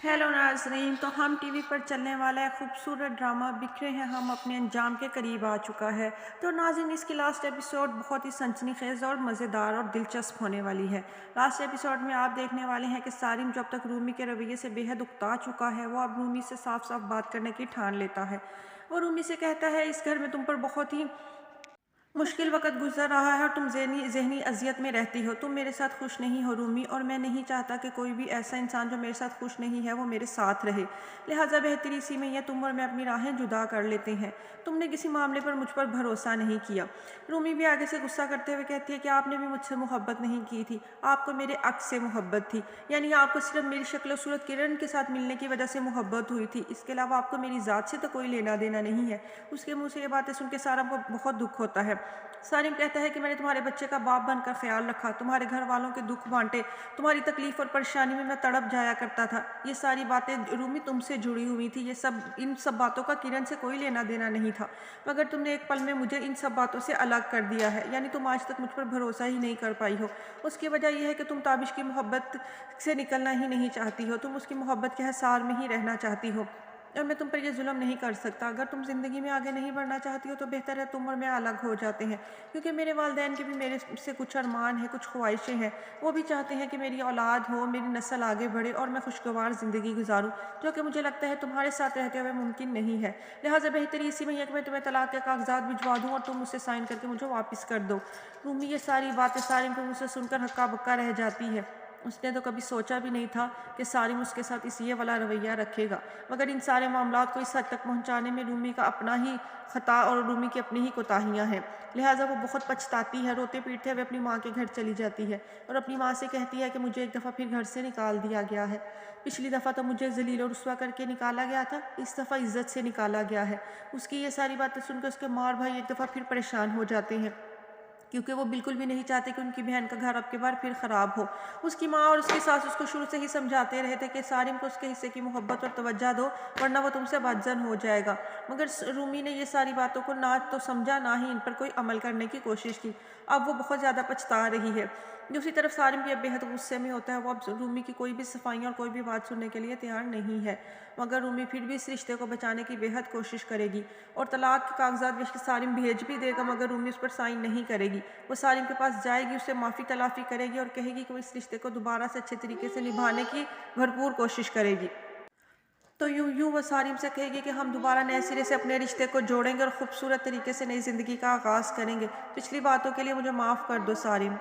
Hello नाज़रीन। तो हम टीवी पर चलने वाला है खूबसूरत ड्रामा बिखरे हैं हम अपने अंजाम के करीब आ चुका है। तो नाज़रीन, इसकी लास्ट एपिसोड बहुत ही सनसनीखेज़ और मज़ेदार और दिलचस्प होने वाली है। लास्ट एपिसोड में आप देखने वाले हैं कि सारिम जब तक रूमी के रवैये से बेहद उकता चुका है, वो अब रूमी से साफ साफ बात करने की ठान लेता है। वो रूमी से कहता है, इस घर में तुम पर बहुत ही मुश्किल वक़्त गुज़र रहा है और तुम ज़हनी अज़ियत में रहती हो। तुम मेरे साथ खुश नहीं हो रूमी, और मैं नहीं चाहता कि कोई भी ऐसा इंसान जो मेरे साथ खुश नहीं है वो मेरे साथ रहे। लिहाजा बेहतरी इसी में है, तुम और मैं अपनी राहें जुदा कर लेते हैं। तुमने किसी मामले पर मुझ पर भरोसा नहीं किया। रूमी भी आगे से गुस्सा करते हुए कहती है कि आपने भी मुझसे मोहब्बत नहीं की थी, आपको मेरे अक्स से मोहब्बत थी। यानी आपको सिर्फ मेरी शक्ल सूरत किरण के साथ मिलने की वजह से मोहब्बत हुई थी, इसके अलावा आपको मेरी ज़ात से तो कोई लेना देना नहीं है। उसके मुँह से ये बातें सुन के सारा को बहुत दुख होता है। सारिम कहता है कि मैंने तुम्हारे बच्चे का बाप बनकर ख्याल रखा, तुम्हारे घर वालों के दुख बांटे, तुम्हारी तकलीफ और परेशानी में मैं तड़प जाया करता था। ये सारी बातें रूमी तुमसे जुड़ी हुई थी। इन सब बातों का किरण से कोई लेना देना नहीं था, मगर तुमने एक पल में मुझे इन सब बातों से अलग कर दिया है। यानी तुम आज तक मुझ पर भरोसा ही नहीं कर पाई हो। उसकी वजह यह है कि तुम ताबिश की मोहब्बत से निकलना ही नहीं चाहती हो, तुम उसकी मोहब्बत के हिसार में ही रहना चाहती हो, और मैं तुम पर यह जुल्म नहीं कर सकता। अगर तुम ज़िंदगी में आगे नहीं बढ़ना चाहती हो तो बेहतर है तुम और मैं अलग हो जाते हैं, क्योंकि मेरे वालिदैन के भी मेरे से कुछ अरमान हैं, कुछ ख्वाहिशें हैं। वो भी चाहते हैं कि मेरी औलाद हो, मेरी नस्ल आगे बढ़े और मैं खुशगवार ज़िंदगी गुजारूँ, जो कि मुझे लगता है तुम्हारे साथ रहते हुए मुमकिन नहीं है। लिहाजा बेहतरी इसी में है कि मैं तुम्हें तलाक के कागजात भिजवा दूँ और तुम मुझसे साइन करके मुझे वापस कर दो। रूमी ये सारी बातें सारिम को मुझसे सुनकर हक्का बक्का रह जाती है। उसने तो कभी सोचा भी नहीं था कि सारिम उसके साथ इस ये वाला रवैया रखेगा, मगर इन सारे मामलात को इस हद तक पहुंचाने में रूमी का अपना ही खता और रूमी की अपनी ही कोताहियां हैं। लिहाजा वो बहुत पछताती है, रोते पीटते हुए अपनी माँ के घर चली जाती है और अपनी माँ से कहती है कि मुझे एक दफ़ा फिर घर से निकाल दिया गया है। पिछली दफ़ा तो मुझे जलील और रुस्वा करके निकाला गया था, इस दफ़ा इज्जत से निकाला गया है। उसकी ये सारी बातें सुनकर उसके माँ और भाई एक दफ़ा फिर परेशान हो जाते हैं, क्योंकि वो बिल्कुल भी नहीं चाहते कि उनकी बहन का घर अब की बार फिर ख़राब हो। उसकी माँ और उसकी सास उसको शुरू से ही समझाते रहे थे कि सारिम को उसके हिस्से की मोहब्बत और तवज्जो दो, वरना वो तुमसे बदजन हो जाएगा। मगर रूमी ने ये सारी बातों को ना तो समझा, ना ही इन पर कोई अमल करने की कोशिश की। अब वो बहुत ज़्यादा पछता रही है। दूसरी तरफ सारिम भी अब बेहद गुस्से में होता है। वो अब रूमी की कोई भी सफाइयाँ और कोई भी बात सुनने के लिए तैयार नहीं है, मगर रूमी फिर भी इस रिश्ते को बचाने की बेहद कोशिश करेगी और तलाक के कागजात बेशक सारिम भेज भी देगा, मगर रूमी उस पर साइन नहीं करेगी। वो सारिम के पास जाएगी, उससे माफ़ी तलाफ़ी करेगी और कहेगी कि वो इस रिश्ते को दोबारा से अच्छे तरीके से निभाने की भरपूर कोशिश करेगी। तो यूँ वो सारिम से कहेगी कि हम दोबारा नए सिरे से अपने रिश्ते को जोड़ेंगे और खूबसूरत तरीके से नई ज़िंदगी का आगाज़ करेंगे। पिछली बातों के लिए मुझे माफ़ कर दो सारिम।